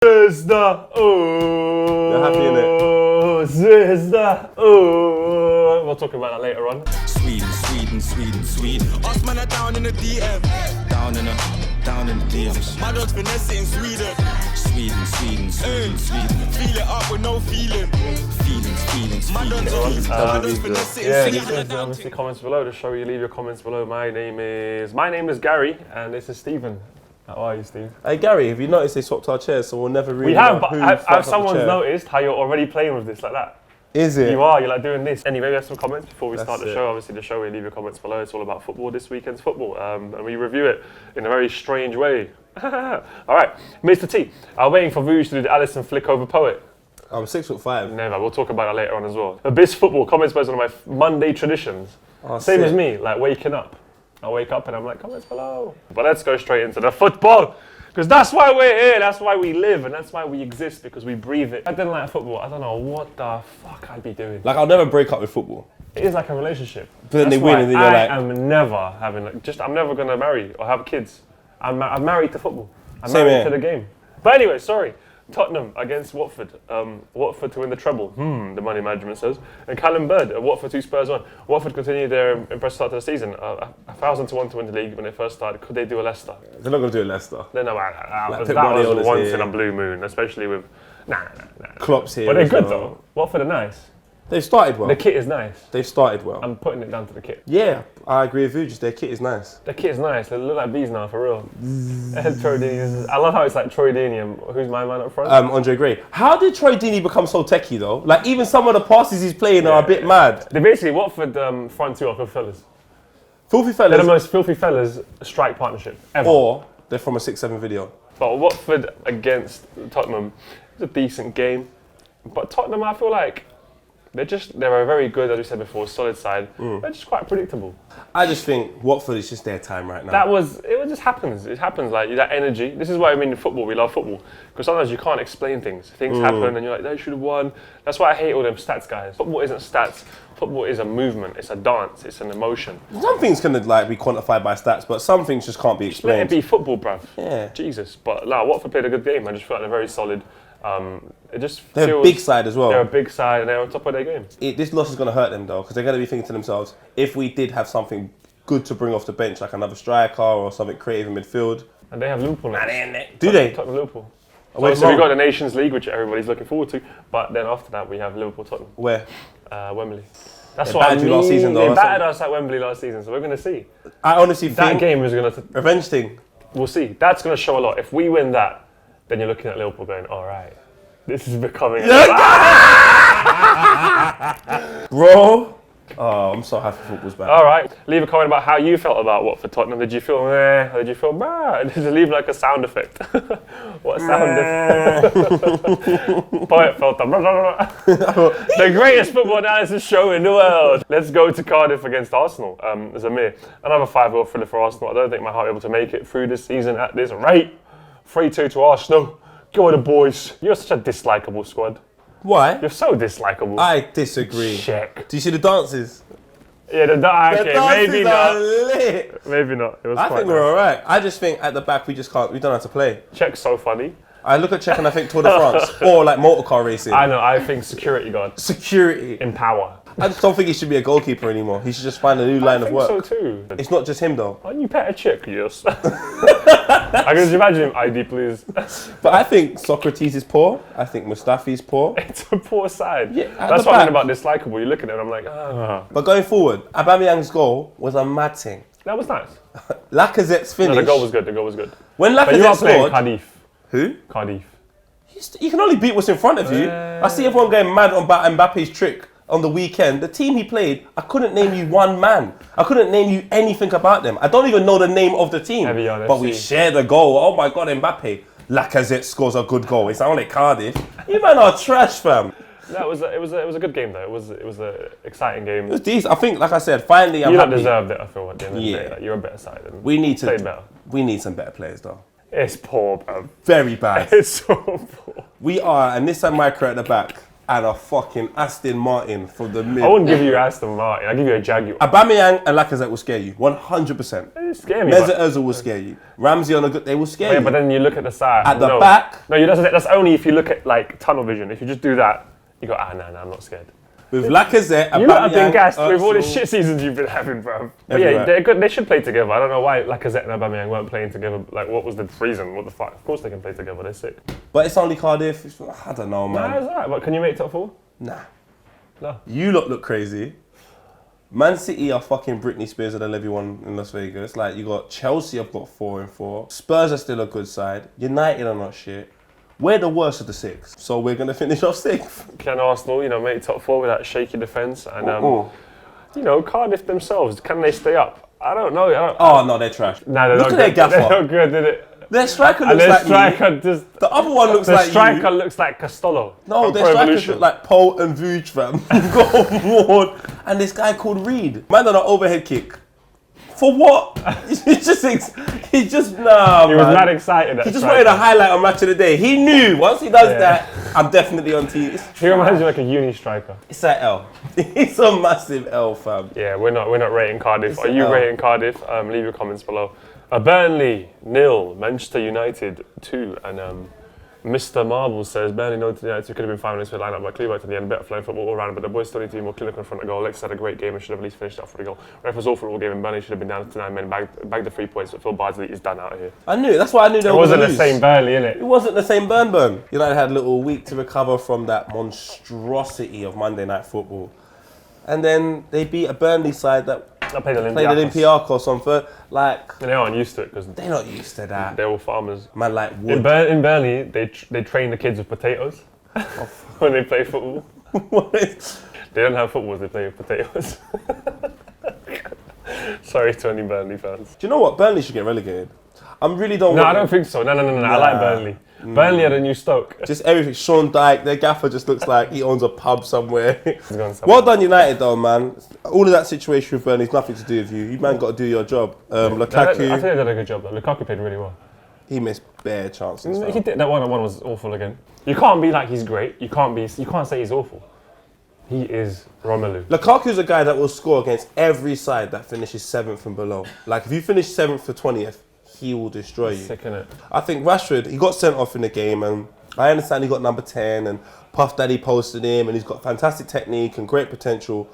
Zvezda, oh. You're happy, innit? Zvezda, oh. We'll talk about that later on. Sweden. Us man are down in the DM. Down in the DMs. My dog's finesse in Sweden. Sweden. Feel it up with no feeling. Feelings. My dog's finesse in Sweden. Obviously comments below. The show you leave your comments below. My name is Gary, and this is Stephen. How are you, Steve? Hey Gary, have you noticed they swapped our chairs, so we'll never really We have, know but have someone's chair. noticed how you're already playing with this like that? Is it? You're like doing this. Anyway, we have some comments before we That's start the it. show. Obviously, the show, we leave your comments below. It's all about football, this weekend's football. And we review it in a very strange way. All right, Mr. T, I'm waiting for Vuj to do the Alisson flick over poet. I'm 6'5". Never, we'll talk about that later on as well. Abyss Football, comments below is one of my Monday traditions. Oh, Same sick. as me, like waking up. I wake up and I'm like, comments below. But let's go straight into the football. Because that's why we're here, that's why we live, and that's why we exist, because we breathe it. If I didn't like football, I don't know what the fuck I'd be doing. Like, I'll never break up with football. It is like a relationship. But then they win and then you're like... I'm never having, I'm never going to marry or have kids. I'm married to football. I'm Same married here. to the game. But anyway, sorry. Tottenham against Watford. Watford to win the treble. The money management says. And Callum Bird, Watford 2 Spurs 1. Watford continued their impressive start to the season. 1,000 to 1 to win the league when they first started. Could they do a Leicester? They're not going to do it Leicester. Then that Pep was Guardiola's once here. in a blue moon, especially with... Nah. Klopp's here. But they're as good well. though. Watford are nice. They've started well. The kit is nice. They've started well. I'm putting it down to the kit. Yeah, I agree with you. Just their kit is nice. The kit is nice. They look like bees now, for real. Troy Deeney. I love how it's like Troy Deeney and who's my man up front? Andre Gray. How did Troy Deeney become so techie though? Like even some of the passes he's playing are a bit mad. They basically, Watford front two are filthy fellas. Filthy They're the fellas, most filthy fellas strike partnership ever. or they're from a 6-7 video. But Watford against Tottenham, it's a decent game. But Tottenham, I feel like they're a very good, as we said before, solid side. They're just quite predictable. I just think Watford is just their time right now. It just happens. It happens, like that energy. This is why I mean in football, we love football. Because sometimes you can't explain things. Things happen and you're like, they should have won. That's why I hate all them stats guys. Football isn't stats. Football is a movement. It's a dance. It's an emotion. Some things can like be quantified by stats, but some things just can't be Just let it explained. be football, bruv. Yeah. Jesus. But no, Watford played a good game. I just feel like they're very solid. It just They're a feels, big side as well. They're a big side and they're on top of their game. This loss is going to hurt them though, because they're going to be thinking to themselves, if we did have something good to bring off the bench, like another striker or something creative in midfield. And they have Liverpool now. Do they? Tottenham Liverpool. Wait, So we've got the Nations League, which everybody's looking forward to. But then after that, we have Liverpool Tottenham. Where? Wembley. That's They what I battered mean. you last season, though. They That's battered us at Wembley last season, so we're going to see. I honestly That think game is going to... revenge thing. We'll see. That's going to show a lot. If we win that, then you're looking at Liverpool going, all right, this is becoming... Bro. Oh, I'm so happy football's back. All right, leave a comment about how you felt about Watford Tottenham. Did you feel meh? Or did you feel bah? Did you leave like a sound effect? What sound effect? Poet felt the greatest football analysis show in the world. Let's go to Cardiff against Arsenal. Zamir, another 5-0 thriller for Arsenal. I don't think we're able to make it through this season at this rate. 3-2 to Arsenal. Go on the boys. You're such a dislikable squad. Why? You're so dislikable. I disagree. Check. Do you see the dances? Yeah, okay, The dances maybe are not. lit. Maybe not. It was I quite think nice. we're alright. I just think at the back we just can't. We don't know how to play. Check's so funny. I look at Czech and I think Tour de France or like motor car racing. I know, I think security guard Security. in power. I just don't think he should be a goalkeeper anymore. He should just find a new line I of think work. so too. It's not just him though. Aren't you better check, yes? I can just imagine him, ID please. But I think Socrates is poor. I think Mustafi's poor. It's a poor side. Yeah, at That's the what I mean back. about dislikable. You look at it and I'm like, ah. But going forward, Aubameyang's goal was a mad thing. That was nice. Lacazette's finish. No, the goal was good, the goal was good. When But you are Lacazette playing scored, Cardiff. who? Cardiff. You can only beat what's in front of you. I see everyone going mad on Mbappe's trick on the weekend. The team he played, I couldn't name you one man. I couldn't name you anything about them. I don't even know the name of the team. Heavy on But FC. we shared a goal. Oh my God, Mbappe. Lacazette scores a good goal. It's only Cardiff. You man are trash, fam. No, it was a good game though. It was an exciting game. It was decent. I think, like I said, finally I'm You don't happy. deserved it, I feel, at the end of the Yeah. day. Like, you're a better side. And We need played better. some better players though. It's poor, bro. Very bad. It's so poor. We are, and this time Micro at the back. and a fucking Aston Martin from the mid. I wouldn't give you Aston Martin. I'd give you a Jaguar. Aubameyang and Lacazette will scare you, 100%. They scare me. Mesut Ozil will scare you. Ramsey on a good, they will scare you. But then you look at the side. At the back. No, that's only if you look at like tunnel vision. If you just do that, you go, no, I'm not scared. With Lacazette, You lot have been Aubameyang, gassed with all the Ozil. shit seasons you've been having, bro. But Everywhere. yeah, they're good. They should play together. I don't know why Lacazette and Aubameyang weren't playing together. Like, what was the reason? What the fuck? Of course they can play together. They're sick. But it's only Cardiff. I don't know, Nah, man. it's alright. But can you make top 4? Nah. No. You lot look crazy. Man City are fucking Britney Spears and everyone in Las Vegas. Like, you got Chelsea have got 4 and 4. Spurs are still a good side. United are not shit. We're the worst of the 6. So we're going to finish off 6th. Can Arsenal, make top 4 with that shaky defence? And, Cardiff themselves, can they stay up? I don't know. Oh, no, they're trash. Nah, they're Look not at their good. gaffer. They're not good, did it? Their striker And looks their like striker me. just... The other one looks The like striker you. looks like Costello. No, from their Pro strikers Evolution. look like Paul and Vuj, fam. Go on. And this guy called Reed. Man done an overhead kick. For what? He just, nah, He was mad excited. He just wanted a highlight on Match of the Day. He knew once he does that, I'm definitely on TV. He reminds you like a uni striker. It's that L. It's a massive L, fam. Yeah, we're not rating Cardiff. It's Are you an L. rating Cardiff? Leave your comments below. Burnley 0, Manchester United 2, and Mr. Marble says Burnley 0 to United 2 could have been 5 minutes for the lineup, but clear back to the end. Better flying football all round, but the boys still need to be more clinical in front of goal. Lex had a great game and should have at least finished up for the goal. Ref was awful all game, and Burnley should have been down to 9 men, bagged the 3 points, but Phil Bardsley is done out of here. I knew it. That's why I knew they It were wasn't going the to lose. same Burnley, innit? It wasn't the same burn. United had a little week to recover from that monstrosity of Monday Night Football. And then they beat a Burnley side that I played Olympiacos on third. Like, They aren't used to it because they're not used to that. they're all farmers. Man, like In, Wood. in Burnley, they train the kids with potatoes when they play football. They don't have footballs, they play with potatoes. Sorry to any Burnley fans. Do you know what? Burnley should get relegated. I really don't No, want I don't think so. No. I like Burnley. Burnley are the new Stoke. Just everything. Sean Dyche, their gaffer just looks like he owns a pub somewhere. He's gone somewhere. Well done, United, though, man. All of that situation with Burnley's nothing to do with you. You man got to do your job. I think Lukaku, they did a good job. Though. Lukaku played really well. he missed bare chances. He fam. did. That 1-1 was awful again. You can't be like he's great. You can't say he's awful. He is Romelu. Lukaku's a guy that will score against every side that finishes 7th and below. Like, if you finish 7th to 20th, he will destroy you. Sick, innit? I think Rashford, he got sent off in the game, and I understand he got number 10, and Puff Daddy posted him, and he's got fantastic technique and great potential.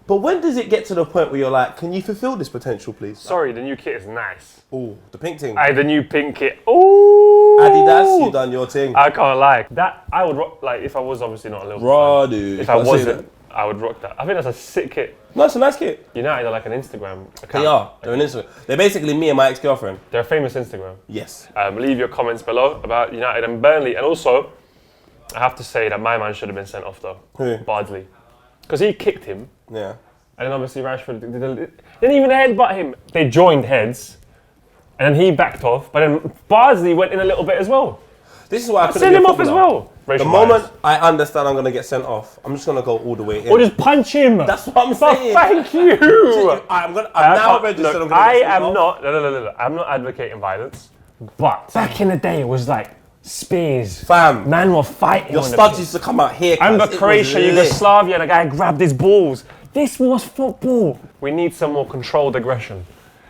But when does it get to the point where you're like, can you fulfill this potential, please? Sorry, the new kit is nice. Oh, the pink thing. Aye, the new pink kit. Ooh. Adidas, you done your thing. I can't lie. That I would rock. Like if I was obviously not a Liverpool Raw, fan. dude. If I wasn't, I would rock that. I think that's a sick kit. No, it's a nice kit. United are like an Instagram account. They are. They're an Instagram. They're basically me and my ex-girlfriend. They're a famous Instagram. Yes. Leave your comments below about United and Burnley. And also, I have to say that my man should have been sent off though. Who? Bardsley. Because he kicked him. Yeah. And then obviously Rashford didn't even headbutt him. They joined heads. And then he backed off. But then Bardsley went in a little bit as well. This is why I couldn't Send be a him off as footballer. well. The Racial moment bias. I understand I'm going to get sent off, I'm just going to go all the way in. Or just punch him. That's what I'm saying. Thank you. I'm now registered. Look, I'm gonna I get sent am off. not. No. I'm not advocating violence. But back in the day, it was like spears. Fam. Man were fighting. Your on the studs pitch. used to come out here. I remember cuz. It was Croatia, lit. Yugoslavia, and a guy grabbed his balls. This was football. We need some more controlled aggression.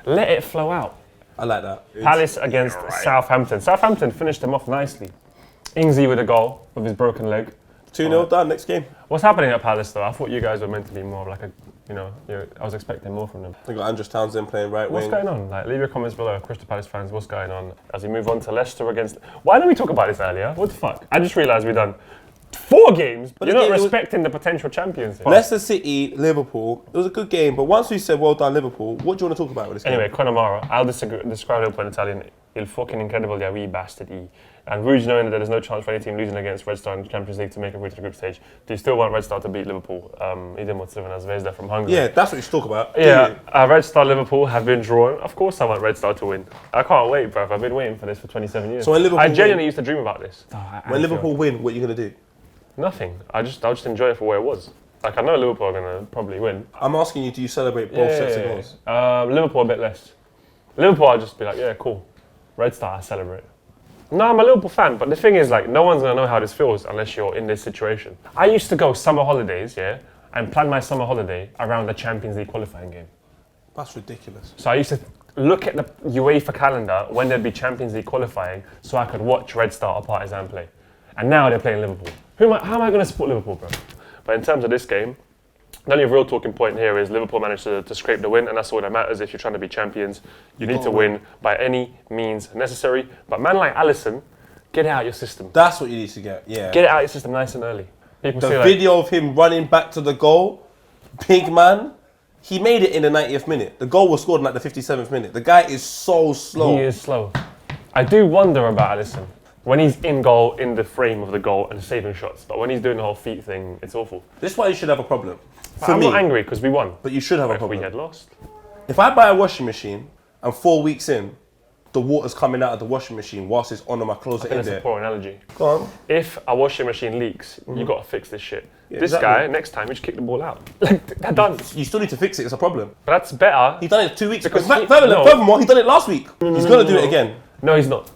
Let it flow out. I like that. Palace against Southampton. Southampton finished them off nicely. Ingsy with a goal with his broken leg. 2-0 done, next game. What's happening at Palace though? I thought you guys were meant to be more of like a, I was expecting more from them. We got Andres Townsend playing right What's wing. going on? Like, leave your comments below, Crystal Palace fans. What's going on? As we move on to Leicester against. Why didn't we talk about this earlier? What the fuck? I just realised we've done 4 games. But you're not respecting the potential champions here. Leicester City, Liverpool. It was a good game, but once we said well done Liverpool, what do you want to talk about with this game? Anyway, Connemara, I'll describe Liverpool in Italian. Il fucking incredible di wee bastard. And Rouge knowing that there's no chance for any team losing against Red Star in the Champions League to make it through to the group stage. Do you still want Red Star to beat Liverpool? Idem with Zvezda from Hungary. Yeah, that's what you should talk about. Yeah, Red Star Liverpool have been drawn. Of course I want Red Star to win. I can't wait, bruv. I've been waiting for this for 27 years. So when Liverpool I genuinely used to dream about this. When Liverpool win, what are you going to do? Nothing. I'll just enjoy it for where it was. Like, I know Liverpool are going to probably win. I'm asking you, do you celebrate both sets of goals? Liverpool a bit less. Liverpool, I'll just be like, yeah, cool. Red Star, I celebrate. No, I'm a Liverpool fan, but the thing is, like, no one's gonna know how this feels unless you're in this situation. I used to go summer holidays, yeah, and plan my summer holiday around the Champions League qualifying game. That's ridiculous. So I used to look at the UEFA calendar when there'd be Champions League qualifying so I could watch Red Star or Partizan play. And now they're playing Liverpool. How am I going to support Liverpool, bro? But in terms of this game, the only real talking point here is Liverpool managed to scrape the win, and that's all that matters. If you're trying to be champions, you need to win by any means necessary. But man like Alisson, get it out of your system. That's what you need to get, yeah. Get it out of your system nice and early. People The say video of him running back to the goal, big man, he made it in the 90th minute. The goal was scored in like the 57th minute. The guy is so slow. He is slow. I do wonder about Alisson. When he's in goal, in the frame of the goal and saving shots. But when he's doing the whole feet thing, it's awful. This is why you should have a problem. I'm not angry because we won. But you should have a If problem. we had lost. If I buy a washing machine and 4 weeks in, the water's coming out of the washing machine whilst it's on and my clothes are in That's a there. poor analogy. Go on. If a washing machine leaks, you got to fix this shit. Yeah, this exactly. guy, next time, you just kick the ball out. Like, they're done. You still need to fix it, it's a problem. But that's better. He's done it 2 weeks. Because Furthermore, he done it last week. He's going to do it again. No, he's not.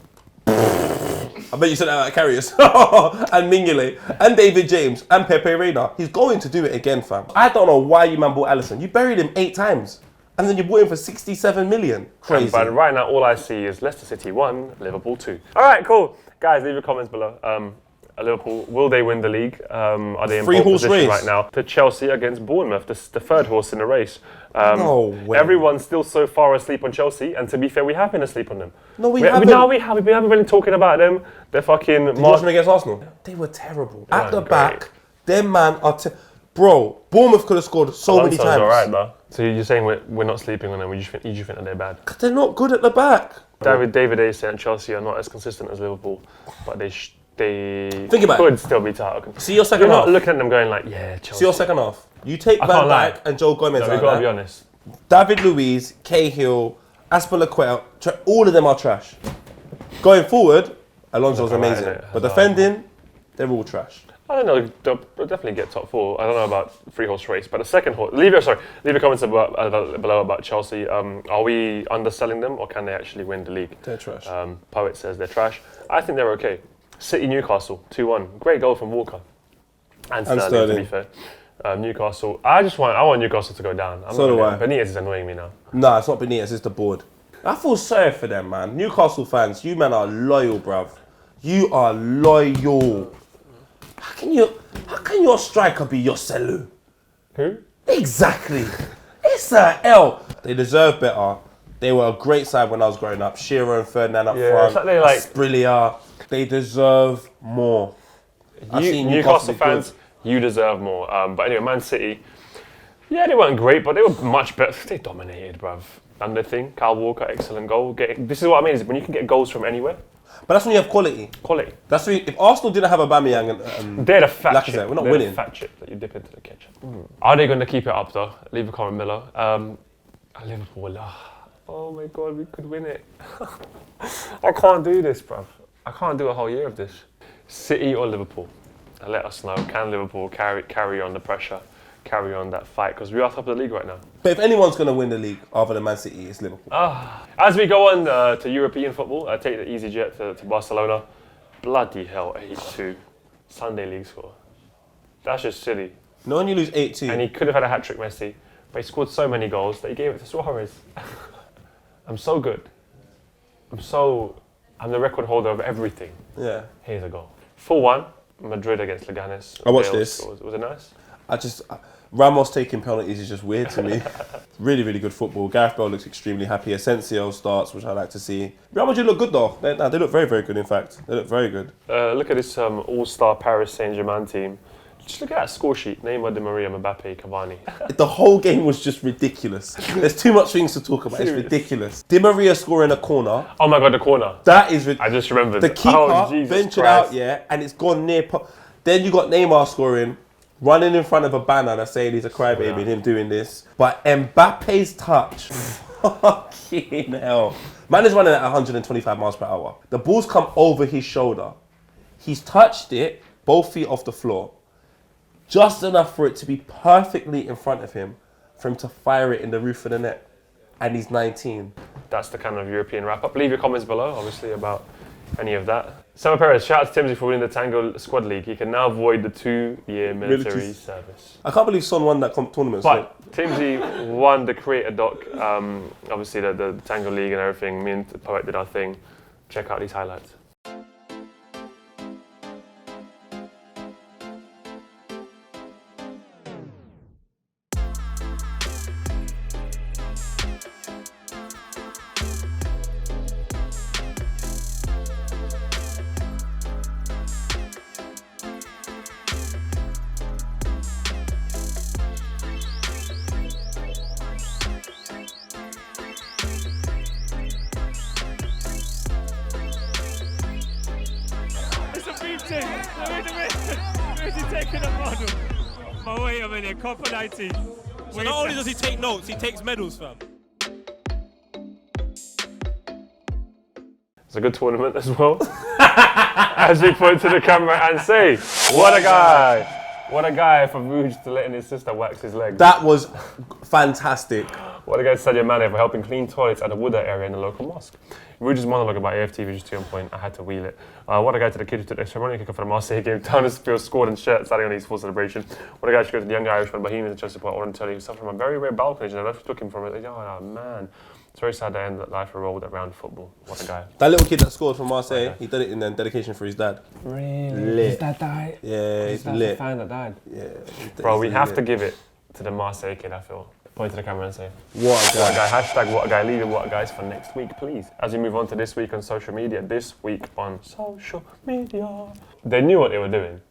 I bet you said that at Carriers. And Mignolet, and David James, and Pepe Reina. He's going to do it again, fam. I don't know why you man bought Alisson. You buried him 8 times. And then you bought him for 67 million. Crazy. But right now, all I see is Leicester City 1, Liverpool 2. All right, cool. Guys, leave your comments below. Liverpool, will they win the league? Are they in pole position race right now? To Chelsea against Bournemouth, the third horse in the race. No way. Everyone's still so far asleep on Chelsea, and to be fair, we have been asleep on them. No, we haven't. No, we haven't. We haven't been talking about them. They're fucking... Did you watch them against Arsenal? They were terrible. At the weren't back, great. them man are... Bro, Bournemouth could have scored so many times. all right, bro. So you're saying we're not sleeping on them? You just think that they're bad? They're not good at the back. David A saying Chelsea are not as consistent as Liverpool, but they Think about could it. still be title. See your second You're half. not looking at them going like, yeah, Chelsea. See your second half. You take Van can't lie. Dijk and Joe Gomez No, out we've got to there. be honest. David Luiz, Cahill, Aspilicueta, all of them are trash. Going forward, Alonso's Alright, amazing. innit? But defending, they're all trash. I don't know. They'll definitely get top 4. I don't know about 3-horse race, but the second horse. Leave your comments below about Chelsea. Are we underselling them, or can they actually win the league? They're trash. Poet says they're trash. I think they're okay. City Newcastle 2-1. Great goal from Walker and Sterling. To be fair. Newcastle. I want Newcastle to go down. So do I. Benitez is annoying me now. Nah, it's not Benitez, it's the board. I feel sorry for them, man. Newcastle fans, you men are loyal, bruv. You are loyal. How can your striker be your Selu? Who? Exactly. It's a L. They deserve better. They were a great side when I was growing up. Shearer and Ferdinand up front. It's like they like Sprilia. They deserve more. Newcastle fans, you deserve more. But anyway, Man City, yeah, they weren't great, but they were much better. They dominated, bruv. And the thing, Kyle Walker, excellent goal. This is what I mean, is when you can get goals from anywhere. But that's when you have quality. Quality. That's when if Arsenal didn't have Aubameyang and They're the fat Lacazette, chip. we're not They're winning. the fat chip that you dip into the ketchup. Are they going to keep it up though? Leave a comment below. Liverpool, oh my God, we could win it. I can't do this, bruv. I can't do a whole year of this. City or Liverpool? Let us know. Can Liverpool carry on the pressure, carry on that fight? Because we are top of the league right now. But if anyone's going to win the league other than Man City, it's Liverpool. As we go on to European football, I take the easy jet to Barcelona. Bloody hell, 8-2. Sunday league score. That's just silly. No, when you lose 8-2. And he could have had a hat-trick, Messi, but he scored so many goals that he gave it to Suarez. I'm so good. I'm the record holder of everything. Yeah. Here's a goal. 4-1, Madrid against Leganes. I watched this. Was it nice? Ramos taking penalties is just weird to me. Really, really good football. Gareth Bale looks extremely happy. Asensio starts, which I like to see. Real Madrid look good though. They look very, very good in fact. They look very good. Look at this all-star Paris Saint-Germain team. Just look at that score sheet. Neymar, Di Maria, Mbappe, Cavani. The whole game was just ridiculous. There's too much things to talk about. It's ridiculous. Di Maria scoring a corner. Oh my God, the corner. That is ridiculous. I just remembered. The keeper Jesus ventured Christ. out, yeah, and it's gone near. Then you got Neymar scoring, running in front of a banner that's saying he's a crybaby and him doing this. But Mbappe's touch, fucking hell. Man is running at 125 miles per hour. The ball's come over his shoulder. He's touched it, both feet off the floor, just enough for it to be perfectly in front of him, for him to fire it in the roof of the net. And he's 19. That's the kind of European wrap-up. Leave your comments below, obviously, about any of that. Summer Perez, shout out to Timsy for winning the Tango Squad League. He can now void the 2-year military service. I can't believe Son won that tournament. But Timsy won the Creator Doc, obviously the Tango League and everything. Me and the Poet did our thing. Check out these highlights. Where's he taking a model? But wait a minute, Copper 90. So not only does he take notes, he takes medals, fam. It's a good tournament as well. As we point to the camera and say, what a guy! What a guy for Rouge to letting his sister wax his leg. That was fantastic. What a guy to Sadio Mane for helping clean toilets at the Wooda area in the local mosque. Rouge's monologue about AFT was just too on point. I had to wheel it. What a guy to the kid who took the ceremonial kicker for the Marseille game. Townsville scored and shirt standing on his full celebration. What a guy to go to the young Irishman, Bohemian and Chelsea support. I want to tell you, he suffered from a very rare bowel condition. I left looking for him. Oh man. It's very sad to end that life revolved around football. What a guy. That little kid that scored for Marseille, he did it in dedication for his dad. Really? Lit. His dad died? Yeah, he's That's lit. the fan that died? Yeah. Bro, we have to give it to the Marseille kid, I feel. Point to the camera and say, what a guy. What a guy. Hashtag what a guy. Leave it what a guys for next week, please. As we move on to this week on social media. They knew what they were doing.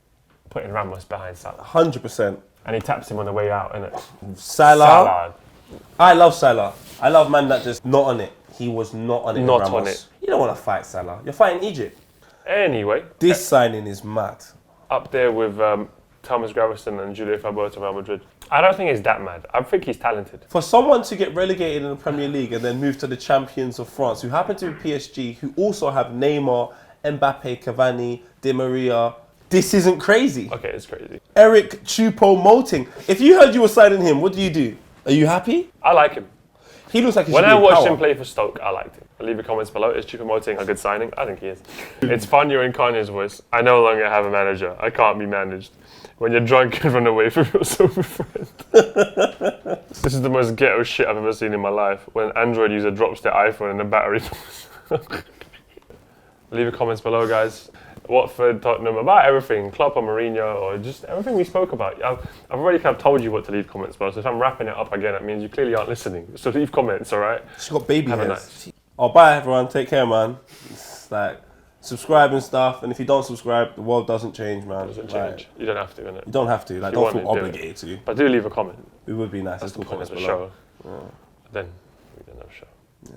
Putting Ramos behind Salah. 100%. And he taps him on the way out, innit? Salah. I love Salah. I love man that just not on it. He was not on it. Not Ramos. on it. You don't want to fight Salah. You're fighting Egypt. Anyway. This signing is mad. Up there with Thomas Gravison and Julio Fabio to Real Madrid. I don't think he's that mad. I think he's talented. For someone to get relegated in the Premier League and then move to the champions of France, who happen to be PSG, who also have Neymar, Mbappe, Cavani, Di Maria, this isn't crazy. Okay, it's crazy. Eric Choupo-Moting. If you heard you were signing him, what do? Are you happy? I like him. He looks like he When should I be in watched power. him play for Stoke, I liked him. Leave your comments below. Is Choupo-Moting a good signing? I think he is. It's fun you're in Kanye's voice. I no longer have a manager. I can't be managed. When you're drunk and run away from your sober friend. This is the most ghetto shit I've ever seen in my life. When an Android user drops their iPhone and the battery Leave your comments below, guys. Watford, Tottenham, about everything. Klopp or Mourinho, or just everything we spoke about. I've already kind of told you what to leave comments about, so if I'm wrapping it up again, that means you clearly aren't listening. So leave comments, alright? She's got baby Have a hairs. Oh, bye everyone. Take care, man. It's like, subscribe and stuff, and if you don't subscribe, the world doesn't change, man. It doesn't Like, change. You don't have to, innit? you don't have to. Like, If you don't feel want it, do it. obligated to. But do leave a comment. It would be nice. That's There's the point of the comments show. below. Then we don't have a show. Yeah.